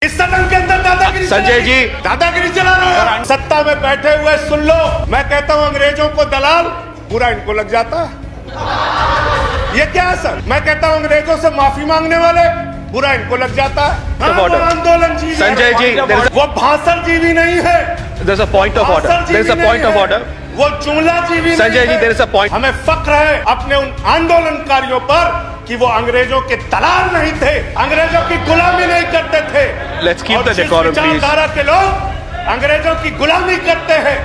इस सदन के अंदर दादागिरी संजय जी दादागिरी चला रहे हो। सत्ता में बैठे हुए सुन लो, मैं कहता हूं अंग्रेजों को दलाल, पूरा इनको लग जाता है। ये क्या है सर? मैं कहता हूं अंग्रेजों से माफी मांगने वाले, पूरा इनको लग जाता है। वो आंदोलन जीवी, संजय जी, वो भाषण जीवी नहीं है। there's a point of order. There's a point of order. वो जुमला जीवी Sanjay ji, there is a point. हमें फक्र है अपने उन आंदोलनकारियों पर कि वो अंग्रेजों के दलाल नहीं थे, अंग्रेजों की गुलामी नहीं करते थे। Let's keep the decorum, please. विचारधारा के लोग अंग्रेजों की गुलामी करते हैं,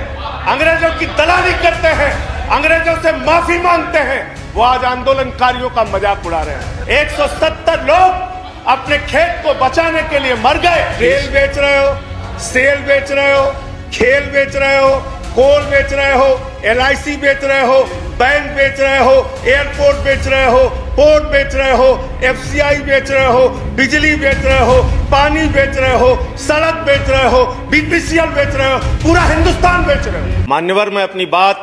अंग्रेजों की दलाली करते हैं, अंग्रेजों से माफी मांगते हैं, वो आज आंदोलनकारियों का मजाक उड़ा रहे हैं। 170 लोग अपने खेत को बचाने के लिए मर गए। रेल बेच रहे हो, सेल बेच रहे हो, खेल बेच रहे हो, कोल बेच रहे हो, LIC बेच रहे हो, बैंक बेच रहे हो, एयरपोर्ट बेच रहे हो, पोर्ट बेच रहे हो, FCI बेच रहे हो, बिजली बेच रहे हो, पानी बेच रहे हो, सड़क बेच रहे हो, BPCL बेच रहे हो, पूरा हिंदुस्तान बेच रहे हो। मान्यवर, मैं अपनी बात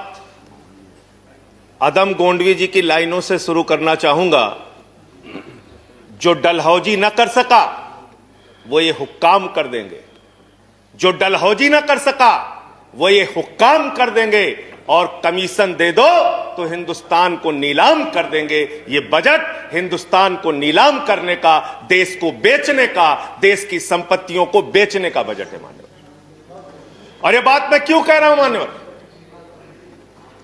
अदम गोंडवी जी की लाइनों से शुरू करना चाहूंगा। जो डलहौजी न कर सका वो ये हुक्काम कर देंगे, जो डलहौजी न कर सका वो ये हुक्काम कर देंगे, और कमीशन दे दो तो हिंदुस्तान को नीलाम कर देंगे। ये बजट हिंदुस्तान को नीलाम करने का, देश को बेचने का, देश की संपत्तियों को बेचने का बजट है मान्यवर। और ये बात मैं क्यों कह रहा हूं मान्यवर?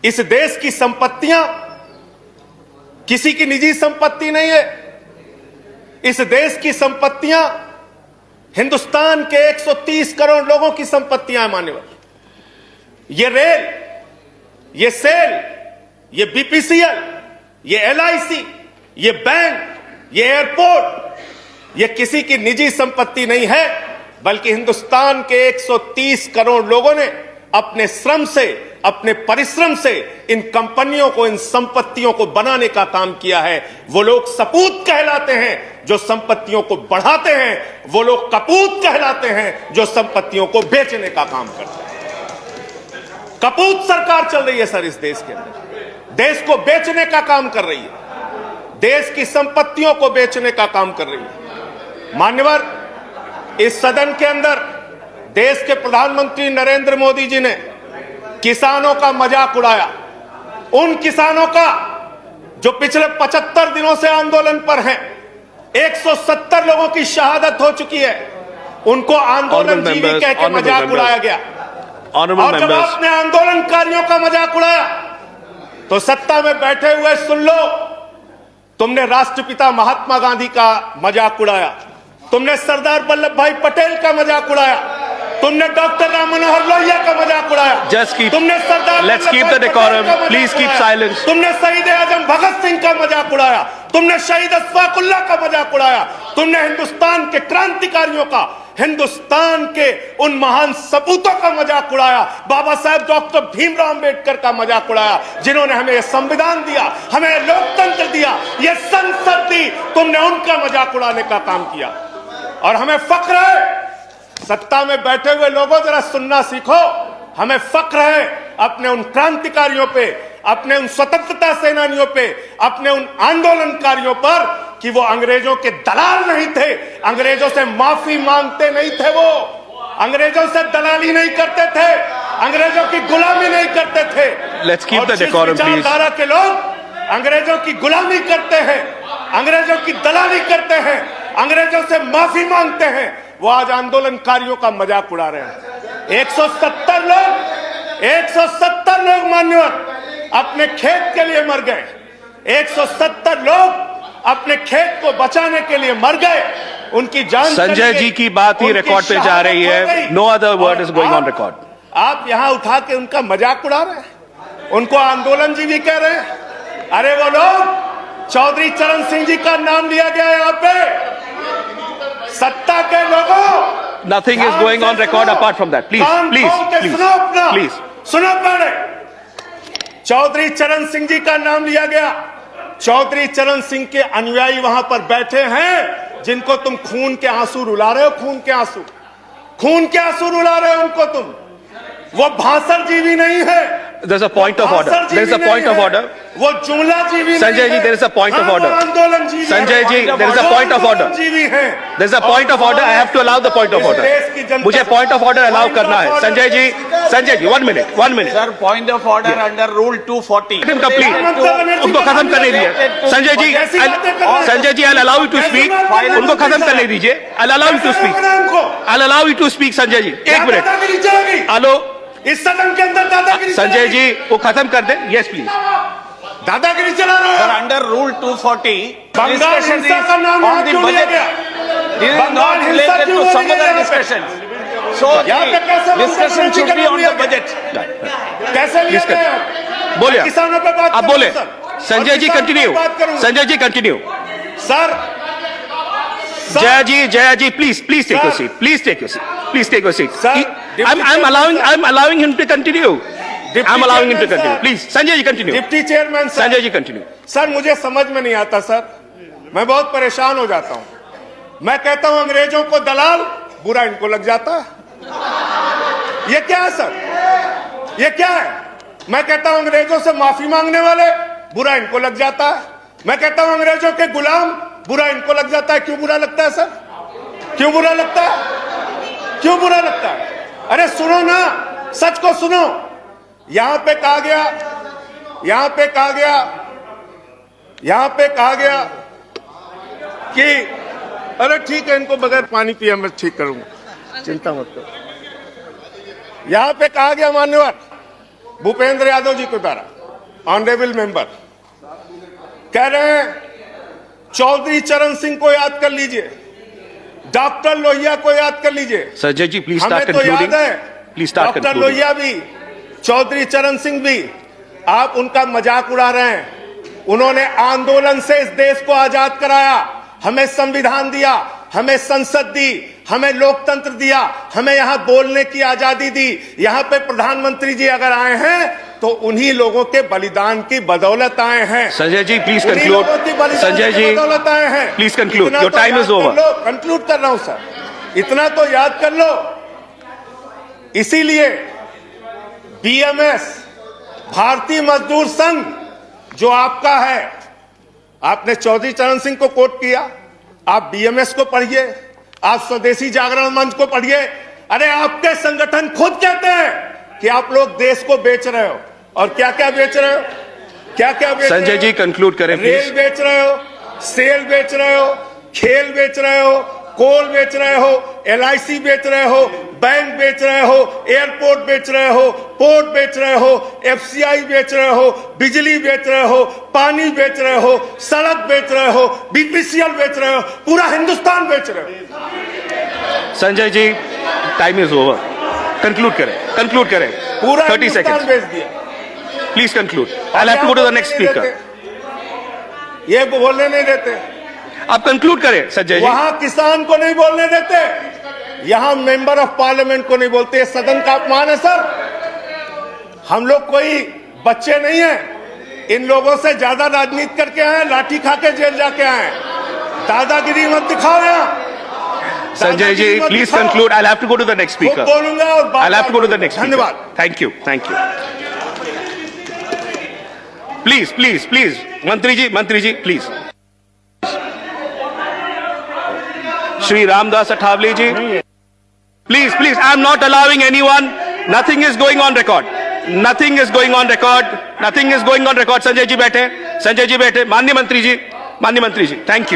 इस देश की संपत्तियां किसी की निजी संपत्ति नहीं है। इस देश की संपत्तियां हिंदुस्तान के 130 करोड़ लोगों की संपत्तियां हैं मान्यवर। ये रेल, ये सेल, ये BPCL, ये LIC, ये बैंक, ये एयरपोर्ट, ये किसी की निजी संपत्ति नहीं है, बल्कि हिंदुस्तान के 130 करोड़ लोगों ने अपने श्रम से, अपने परिश्रम से इन कंपनियों को, इन संपत्तियों को बनाने का काम किया है। वो लोग सपूत कहलाते हैं जो संपत्तियों को बढ़ाते हैं, वो लोग कपूत कहलाते हैं जो संपत्तियों को बेचने का काम करते हैं। कपूत सरकार चल रही है सर इस देश के अंदर, देश को बेचने का काम कर रही है, देश की संपत्तियों को बेचने का काम कर रही है। मान्यवर, इस सदन के अंदर देश के प्रधानमंत्री नरेंद्र मोदी जी ने किसानों का मजाक उड़ाया, उन किसानों का जो पिछले 75 दिनों से आंदोलन पर हैं। 170 लोगों की शहादत हो चुकी है, उनको आंदोलन जीवी कह के मजाक उड़ाया गया। और जब आपने आंदोलनकारियों का मजाक उड़ाया तो सत्ता में बैठे हुए सुन लो, तुमने राष्ट्रपिता महात्मा गांधी का मजाक उड़ाया, तुमने सरदार वल्लभ भाई पटेल का मजाक उड़ाया, तुमने डॉक्टर राम मनोहर लोहिया का मजाक उड़ाया, तुमने सरदार let's keep the decorum, please keep silence, तुमने शहीद आजम भगत सिंह का मजाक उड़ाया, तुमने शहीद अशफाकुल्लाह का मजाक उड़ाया, तुमने हिंदुस्तान के क्रांतिकारियों का, हिंदुस्तान के उन महान सपूतों का मजाक उड़ाया, बाबा साहब डॉक्टर भीमराव अंबेडकर का मजाक उड़ाया, जिन्होंने हमें यह संविधान दिया, हमें लोकतंत्र दिया, यह संसद दी। तुमने उनका मजाक उड़ाने का काम किया। और हमें फक्र है, सत्ता में बैठे हुए लोगों जरा सुनना सीखो, हमें फक्र है अपने उन क्रांतिकारियों पे, अपने उन स्वतंत्रता सेनानियों पे, अपने उन आंदोलनकारियों पर कि वो अंग्रेजों के दलाल नहीं थे, अंग्रेजों से माफी मांगते नहीं थे, वो अंग्रेजों से दलाली नहीं करते थे, अंग्रेजों की गुलामी नहीं करते थे। Let's keep the decorum please. विचारधारा के लोग अंग्रेजों की गुलामी करते हैं, अंग्रेजों की दलाली करते हैं, अंग्रेजों से माफी मांगते हैं, वो आज आंदोलनकारियों का मजाक उड़ा रहे हैं। 170 लोग मान्यवर अपने खेत के लिए मर गए। 170 लोग अपने खेत को बचाने के लिए मर गए, उनकी जान। संजय जी की बात ही रिकॉर्ड पे जा रही है, no other word is going on record. आप यहां उठा के उनका मजाक उड़ा रहे हैं, उनको आंदोलन जीवी कह रहे हैं। अरे वो लोग, चौधरी चरण सिंह जी का नाम लिया गया यहाँ पे, सत्ता के लोगों। Nothing is going on record apart from that, please please please सुनो। पहले चौधरी चरण सिंह जी का नाम लिया गया। चौधरी चरण सिंह के अनुयायी वहां पर बैठे हैं, जिनको तुम खून के आंसू रुला रहे हो, खून के आंसू रुला रहे हो उनको तुम। वो भाषण जीवी नहीं है, There's a point of order. There's a point of order. वो जुमला जीवी Sanjay ji, there is a point of order. आंदोलन जीवी Sanjay ji, there is a point of order. जीवी हैं There's a point of order. I have to allow the point of order. मुझे point of order allow करना है. Sanjay ji, 1 minute. Sir, point of order under Rule 240. Let him complete. उनको खत्म करने दीजिए. Sanjay ji, I'll allow you to speak. उनको खत्म करने दीजिए. I'll allow you to speak. I'll allow you to speak, Sanjay ji. 1 minute. Hello. इस सदन के अंदर दादागिरी संजय जी वो खत्म कर दें. Yes, please. दादागिरी चला रहे Sir, हो. under Rule 240, बंगाल discussion हिंसा का नाम is on यहाँ the क्यों लिया budget. गया? This is बंगाल not हिंसा related क्यों to some लिया other गया? discussions. So यहाँ पे कैसे the discussion should be on the budget. कैसे लिया Please गया? बोलिए. किसानों पे बात आप करूं, बोले. सर. संजय जी और किसानों पे कंटिन्यू. बात करूं. Sanjay ji continue. Sir Jaya ji, please take your Sir. seat. Please take your seat. Please take your seat. Sir, I'm allowing him to continue. I'm allowing him to Chairman, continue. sir. Please, Sanjay ji continue. Deputy chairman sir. Sanjay ji continue. Sir मुझे समझ में नहीं आता sir. मैं बहुत परेशान हो जाता हूं. मैं कहता हूं अंग्रेजों को दलाल, बुरा इनको लग जाता है. ये क्या है सर? ये क्या है? मैं कहता हूं अंग्रेजों से माफी मांगने वाले, बुरा इनको लग जाता है. मैं कहता हूं अंग्रेजों के गुलाम, बुरा इनको लग जाता है. क्यों बुरा लगता है सर? क्यों बुरा लगता है? क्यों बुरा लगता है? अरे सुनो ना, सच को सुनो. यहां पे कहा गया कि अरे ठीक है, इनको बगैर पानी पिए मैं ठीक करूंगा, चिंता मत करो. यहां पे कहा गया मान्यवर भूपेंद्र यादव जी के द्वारा, ऑनरेबल मेंबर कह रहे हैं चौधरी चरण सिंह को याद कर लीजिए, डॉक्टर लोहिया को याद कर लीजिए. Sanjay ji, please start हमें तो concluding. याद है Please start doctor concluding. Lohia भी, चौधरी चरण सिंह भी. आप उनका मजाक उड़ा रहे हैं. उन्होंने आंदोलन से इस देश को आजाद कराया, हमें संविधान दिया, हमें संसद दी, हमें लोकतंत्र दिया, हमें यहां बोलने की आजादी दी. यहां पे प्रधानमंत्री जी अगर आए हैं तो उन्हीं लोगों के बलिदान की बदौलत आए हैं. Sanjay ji, please उन्हीं conclude. लोगों की बलिदान Sanjay की ji, बदौलत आए हैं. please conclude. इतना Your तो time याद is over. कर लो. कंक्लूड कर रहा हूं सर. इतना तो याद कर लो. इसीलिए बीएमएस, भारतीय मजदूर संघ जो आपका है, आपने चौधरी चरण सिंह को कोट किया. आप बीएमएस को पढ़िए, आप स्वदेशी जागरण मंच को पढ़िए. अरे आपके संगठन खुद कहते हैं कि आप लोग देश को बेच रहे हो. और क्या क्या बेच रहे हो? क्या क्या बेच रहे हो? संजय जी कंक्लूड करें रेल प्लीज. बेच रहे हो, सेल बेच रहे हो, खेल बेच रहे हो, कोल बेच रहे हो, एलआईसी बेच रहे हो, बैंक बेच रहे हो, एयरपोर्ट बेच रहे हो, पोर्ट बेच रहे हो, एफसीआई बेच रहे हो, बिजली बेच रहे हो, पानी बेच रहे हो, सड़क बेच रहे हो, बीपीसीएल बेच रहे हो, पूरा हिंदुस्तान बेच रहे हो. Sanjay ji time is over. Conclude करें. पूरा 30 हिंदुस्तान seconds. बेच दिया. Please conclude. I'll have to go to the next speaker. ये बोलने नहीं देते. आप कंक्लूड करें संजय जी. वहां किसान को नहीं बोलने देते, यहां मेंबर ऑफ पार्लियामेंट को नहीं बोलते. सदन का अपमान है सर. हम लोग कोई बच्चे नहीं हैं. इन लोगों से ज्यादा राजनीति करके आए, लाठी खा के जेल जाके आए. दादागिरी मत दिखाओ यहां. Sanjay ji please conclude. I'll have to go to the next speaker. बोलूंगा और बात I'll have to go to the next speaker. धन्यवाद. Thank you. Please. मंत्री जी please. Shri Ramdas Athawale ji please. I am not allowing anyone. Nothing is going on record. Sanjay ji बैठे. माननीय मंत्री जी. Thank you.